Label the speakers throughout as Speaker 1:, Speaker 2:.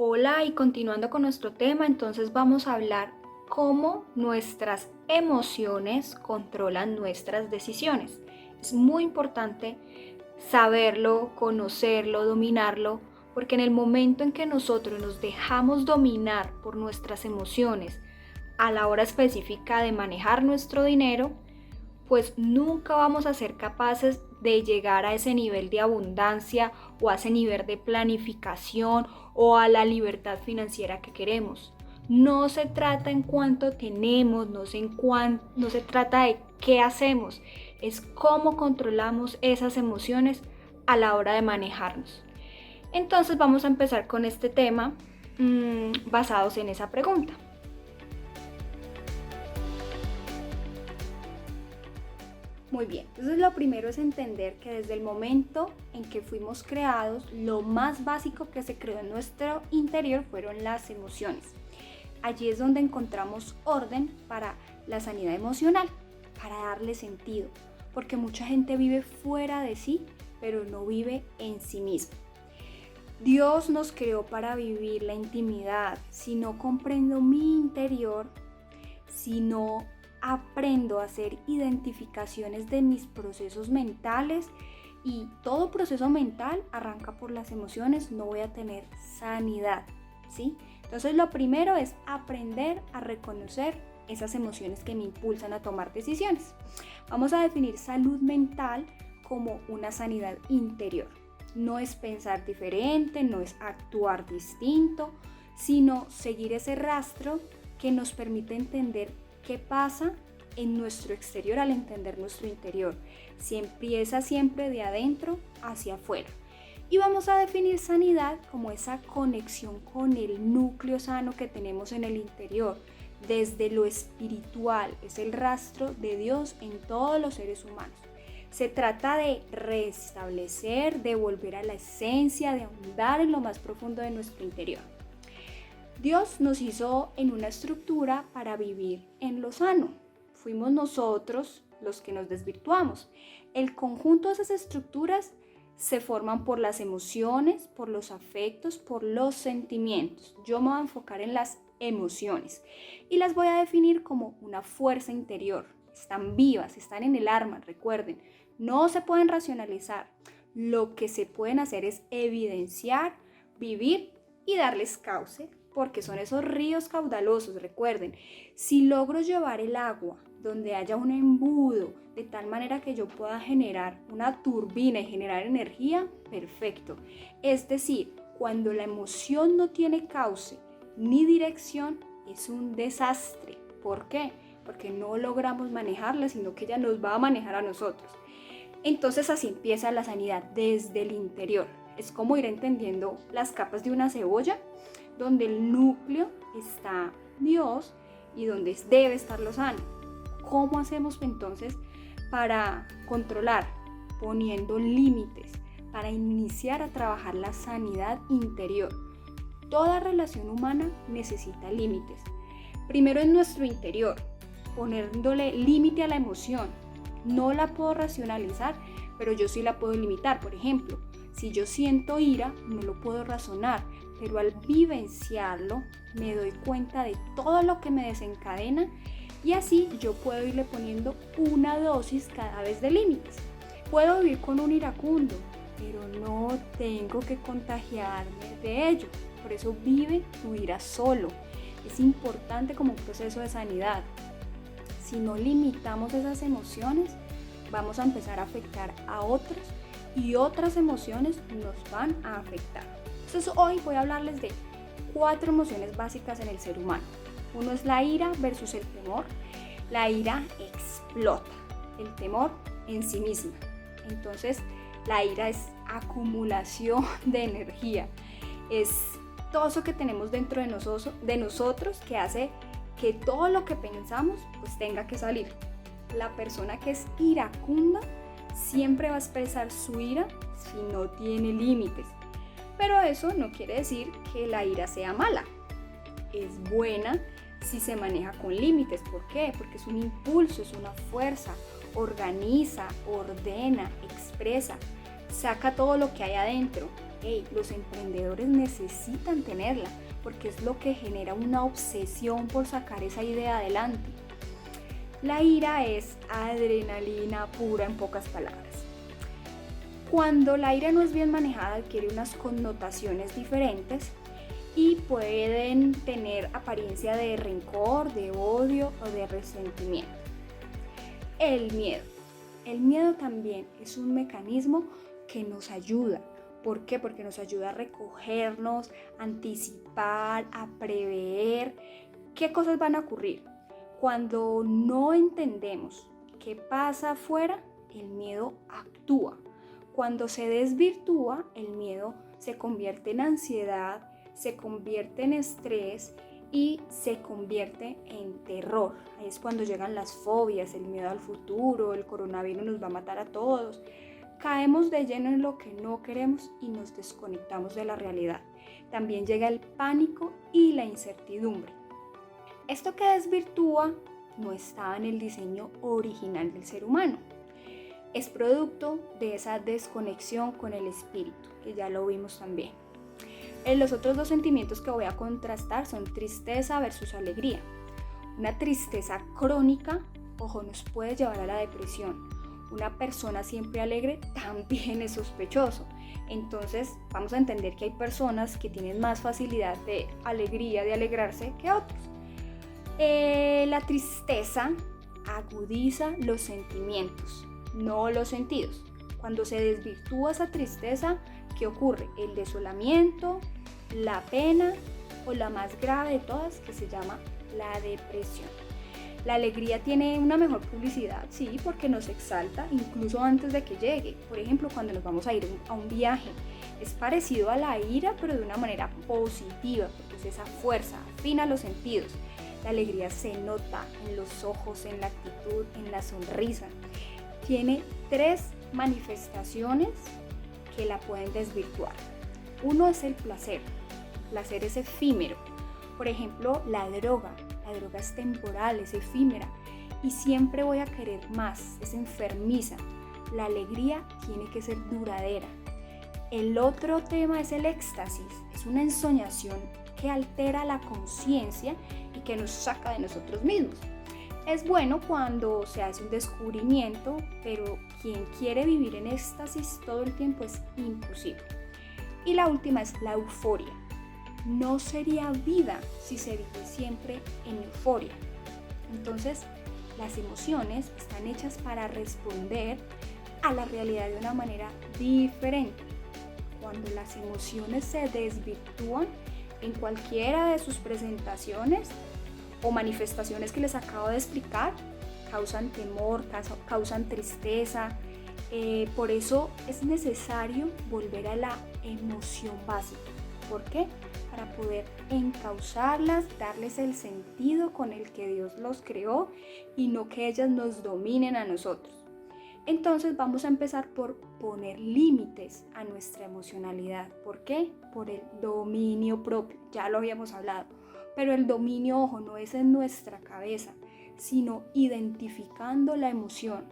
Speaker 1: Hola, y continuando con nuestro tema, entonces vamos a hablar cómo nuestras emociones controlan nuestras decisiones. Es muy importante saberlo, conocerlo, dominarlo, porque en el momento en que nosotros nos dejamos dominar por nuestras emociones a la hora específica de manejar nuestro dinero, pues nunca vamos a ser capaces de llegar a ese nivel de abundancia o a ese nivel de planificación o a la libertad financiera que queremos. No se trata en cuánto tenemos, no se trata de qué hacemos, es cómo controlamos esas emociones a la hora de manejarnos. Entonces vamos a empezar con este tema basados en esa pregunta. Muy bien, entonces lo primero es entender que desde el momento en que fuimos creados, lo más básico que se creó en nuestro interior fueron las emociones. Allí es donde encontramos orden para la sanidad emocional, para darle sentido, porque mucha gente vive fuera de sí, pero no vive en sí mismo. Dios nos creó para vivir la intimidad. Si no comprendo mi interior, si no aprendo a hacer identificaciones de mis procesos mentales, y todo proceso mental arranca por las emociones, no voy a tener sanidad, ¿sí? Entonces lo primero es aprender a reconocer esas emociones que me impulsan a tomar decisiones. Vamos a definir salud mental como una sanidad interior. No es pensar diferente, no es actuar distinto, sino seguir ese rastro que nos permite entender qué pasa en nuestro exterior al entender nuestro interior. Si empieza siempre de adentro hacia afuera. Y vamos a definir sanidad como esa conexión con el núcleo sano que tenemos en el interior. Desde lo espiritual, es el rastro de Dios en todos los seres humanos. Se trata de restablecer, de volver a la esencia, de ahondar en lo más profundo de nuestro interior. Dios nos hizo en una estructura para vivir en lo sano. Fuimos nosotros los que nos desvirtuamos. El conjunto de esas estructuras se forman por las emociones, por los afectos, por los sentimientos. Yo me voy a enfocar en las emociones y las voy a definir como una fuerza interior. Están vivas, están en el alma, recuerden. No se pueden racionalizar. Lo que se pueden hacer es evidenciar, vivir y darles cauce, porque son esos ríos caudalosos. Recuerden, si logro llevar el agua donde haya un embudo, de tal manera que yo pueda generar una turbina y generar energía, perfecto. Es decir, cuando la emoción no tiene cauce ni dirección, es un desastre. ¿Por qué? Porque no logramos manejarla, sino que ella nos va a manejar a nosotros. Entonces así empieza la sanidad desde el interior. Es como ir entendiendo las capas de una cebolla, donde el núcleo está Dios y donde debe estar lo sano. ¿Cómo hacemos entonces para controlar? Poniendo límites, para iniciar a trabajar la sanidad interior. Toda relación humana necesita límites. Primero en nuestro interior, poniéndole límite a la emoción. No la puedo racionalizar, pero yo sí la puedo limitar. Por ejemplo, si yo siento ira, no lo puedo razonar, pero al vivenciarlo me doy cuenta de todo lo que me desencadena y así yo puedo irle poniendo una dosis cada vez de límites. Puedo vivir con un iracundo, pero no tengo que contagiarme de ello. Por eso vive tu ira solo. Es importante como un proceso de sanidad. Si no limitamos esas emociones, vamos a empezar a afectar a otros y otras emociones nos van a afectar. Entonces hoy voy a hablarles de 4 emociones básicas en el ser humano. Uno es la ira versus el temor. La ira explota, el temor en sí misma. Entonces la ira es acumulación de energía. Es todo eso que tenemos dentro de nosotros que hace que todo lo que pensamos pues tenga que salir. La persona que es iracunda siempre va a expresar su ira si no tiene límites. Pero eso no quiere decir que la ira sea mala. Es buena si se maneja con límites. ¿Por qué? Porque es un impulso, es una fuerza. Organiza, ordena, expresa, saca todo lo que hay adentro. Los emprendedores necesitan tenerla porque es lo que genera una obsesión por sacar esa idea adelante. La ira es adrenalina pura en pocas palabras. Cuando la ira no es bien manejada, adquiere unas connotaciones diferentes y pueden tener apariencia de rencor, de odio o de resentimiento. El miedo. El miedo también es un mecanismo que nos ayuda. ¿Por qué? Porque nos ayuda a recogernos, a anticipar, a prever qué cosas van a ocurrir. Cuando no entendemos qué pasa afuera, el miedo actúa. Cuando se desvirtúa, el miedo se convierte en ansiedad, se convierte en estrés y se convierte en terror. Ahí es cuando llegan las fobias, el miedo al futuro, el coronavirus nos va a matar a todos. Caemos de lleno en lo que no queremos y nos desconectamos de la realidad. También llega el pánico y la incertidumbre. Esto que desvirtúa no estaba en el diseño original del ser humano. Es producto de esa desconexión con el espíritu, que ya lo vimos también. Los otros dos sentimientos que voy a contrastar son tristeza versus alegría. Una tristeza crónica, nos puede llevar a la depresión. Una persona siempre alegre también es sospechoso. Entonces vamos a entender que hay personas que tienen más facilidad de alegría, de alegrarse que otros. La tristeza agudiza los sentimientos, no los sentidos. Cuando se desvirtúa esa tristeza, ¿qué ocurre? El desolamiento, la pena o la más grave de todas, que se llama la depresión. La alegría tiene una mejor publicidad, sí, porque nos exalta incluso antes de que llegue. Por ejemplo, cuando nos vamos a ir a un viaje, es parecido a la ira, pero de una manera positiva, porque es esa fuerza, afina los sentidos. La alegría se nota en los ojos, en la actitud, en la sonrisa. Tiene 3 manifestaciones que la pueden desvirtuar. Uno es el placer. El placer es efímero. Por ejemplo, la droga. La droga es temporal, es efímera y siempre voy a querer más, es enfermiza. La alegría tiene que ser duradera. El otro tema es el éxtasis, es una ensoñación que altera la conciencia y que nos saca de nosotros mismos. Es bueno cuando se hace un descubrimiento, pero quien quiere vivir en éxtasis todo el tiempo es imposible. Y la última es la euforia. No sería vida si se vive siempre en euforia. Entonces, las emociones están hechas para responder a la realidad de una manera diferente. Cuando las emociones se desvirtúan en cualquiera de sus presentaciones o manifestaciones que les acabo de explicar, causan temor, causan tristeza. Por eso es necesario volver a la emoción básica. ¿Por qué? Para poder encauzarlas, darles el sentido con el que Dios los creó y no que ellas nos dominen a nosotros. Entonces vamos a empezar por poner límites a nuestra emocionalidad. ¿Por qué? Por el dominio propio, ya lo habíamos hablado. Pero el dominio, no es en nuestra cabeza, sino identificando la emoción.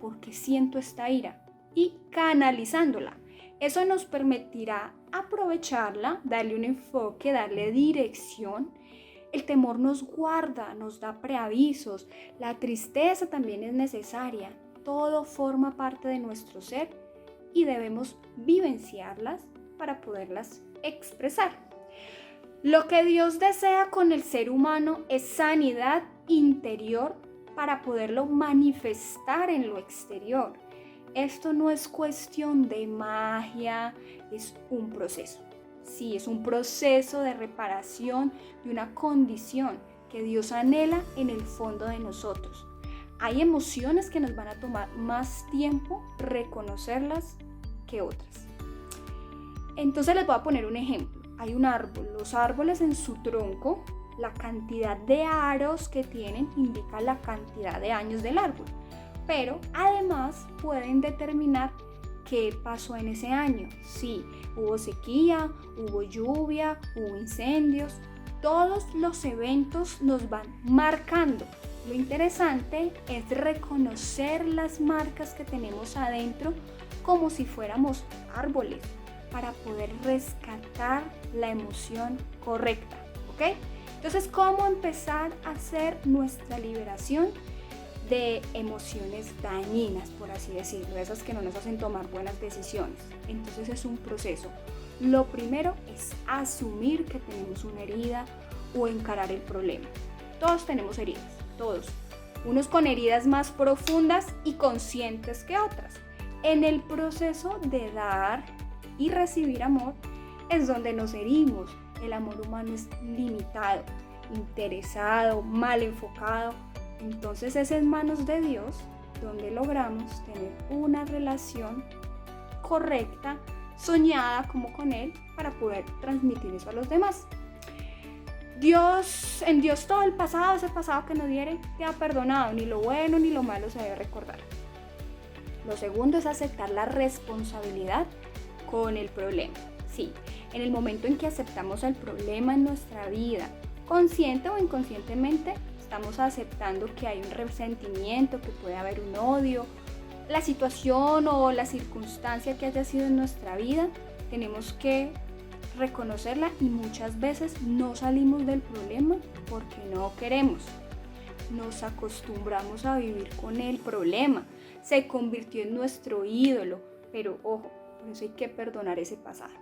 Speaker 1: ¿Por qué siento esta ira? Y canalizándola. Eso nos permitirá aprovecharla, darle un enfoque, darle dirección. El temor nos guarda, nos da preavisos. La tristeza también es necesaria. Todo forma parte de nuestro ser y debemos vivenciarlas para poderlas expresar. Lo que Dios desea con el ser humano es sanidad interior para poderlo manifestar en lo exterior. Esto no es cuestión de magia, es un proceso. Sí, es un proceso de reparación de una condición que Dios anhela en el fondo de nosotros. Hay emociones que nos van a tomar más tiempo reconocerlas que otras. Entonces les voy a poner un ejemplo. Hay un árbol. Los árboles en su tronco, la cantidad de aros que tienen indica la cantidad de años del árbol. Pero además pueden determinar qué pasó en ese año. Sí, hubo sequía, hubo lluvia, hubo incendios. Todos los eventos nos van marcando. Lo interesante es reconocer las marcas que tenemos adentro como si fuéramos árboles. para poder rescatar la emoción correcta, ¿ok? Entonces, ¿cómo empezar a hacer nuestra liberación de emociones dañinas, por así decirlo, esas que no nos hacen tomar buenas decisiones? Entonces es un proceso. Lo primero es asumir que tenemos una herida o encarar el problema. Todos tenemos heridas, todos. Unos con heridas más profundas y conscientes que otras. En el proceso de dar y recibir amor es donde nos herimos. El amor humano es limitado, interesado, mal enfocado. Entonces es en manos de Dios donde logramos tener una relación correcta, soñada como con Él, para poder transmitir eso a los demás. En Dios todo el pasado, ese pasado que nos diere, te ha perdonado, ni lo bueno ni lo malo se debe recordar. Lo segundo es aceptar la responsabilidad con el problema. Sí, en el momento en que aceptamos el problema en nuestra vida, consciente o inconscientemente, estamos aceptando que hay un resentimiento, que puede haber un odio, la situación o la circunstancia que haya sido en nuestra vida, tenemos que reconocerla y muchas veces no salimos del problema porque no queremos. Nos acostumbramos a vivir con el problema, se convirtió en nuestro ídolo, pero ojo, por eso hay que perdonar ese pasado.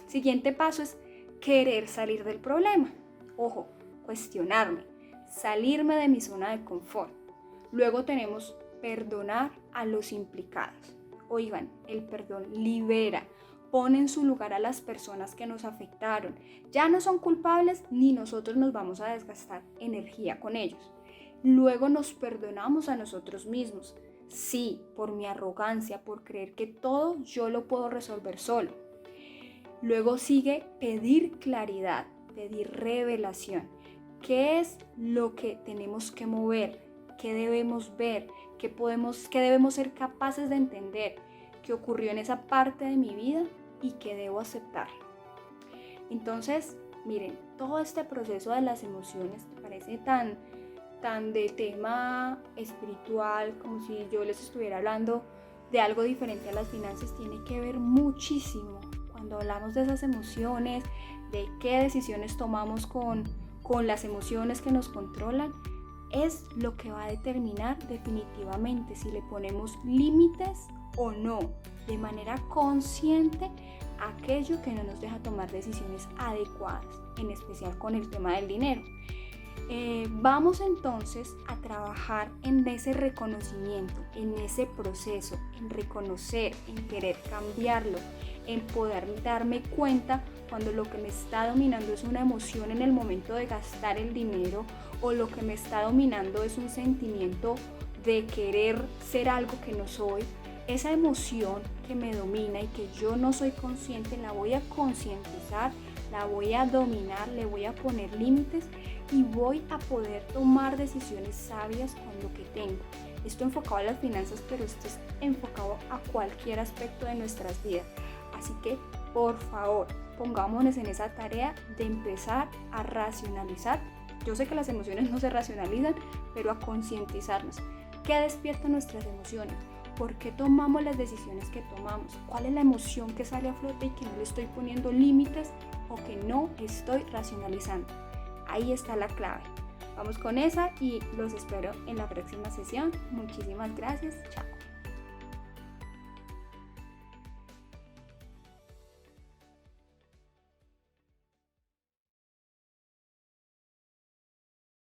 Speaker 1: Siguiente paso es querer salir del problema. Ojo, cuestionarme, salirme de mi zona de confort. Luego tenemos perdonar a los implicados. Oigan, el perdón libera, pone en su lugar a las personas que nos afectaron. Ya no son culpables ni nosotros nos vamos a desgastar energía con ellos. Luego nos perdonamos a nosotros mismos. Sí, por mi arrogancia, por creer que todo yo lo puedo resolver solo. Luego sigue pedir claridad, pedir revelación. ¿Qué es lo que tenemos que mover? ¿Qué debemos ver? ¿Qué debemos ser capaces de entender? ¿Qué ocurrió en esa parte de mi vida y que debo aceptar? Entonces, miren, todo este proceso de las emociones parece tan de tema espiritual, como si yo les estuviera hablando de algo diferente a las finanzas. Tiene que ver muchísimo cuando hablamos de esas emociones, de qué decisiones tomamos con las emociones que nos controlan. Es lo que va a determinar definitivamente si le ponemos límites o no, de manera consciente, a aquello que no nos deja tomar decisiones adecuadas, en especial con el tema del dinero. Vamos entonces a trabajar en ese reconocimiento, en ese proceso, en reconocer, en querer cambiarlo, en poder darme cuenta cuando lo que me está dominando es una emoción en el momento de gastar el dinero, o lo que me está dominando es un sentimiento de querer ser algo que no soy. Esa emoción que me domina y que yo no soy consciente, la voy a concientizar, la voy a dominar, le voy a poner límites y voy a poder tomar decisiones sabias con lo que tengo. Esto enfocado a las finanzas, pero esto es enfocado a cualquier aspecto de nuestras vidas. Así que, por favor, pongámonos en esa tarea de empezar a racionalizar. Yo sé que las emociones no se racionalizan, pero a concientizarnos. ¿Qué despierta nuestras emociones? ¿Por qué tomamos las decisiones que tomamos? ¿Cuál es la emoción que sale a flote y que no le estoy poniendo límites o que no estoy racionalizando? Ahí está la clave. Vamos con esa y los espero en la próxima sesión. Muchísimas gracias. Chao.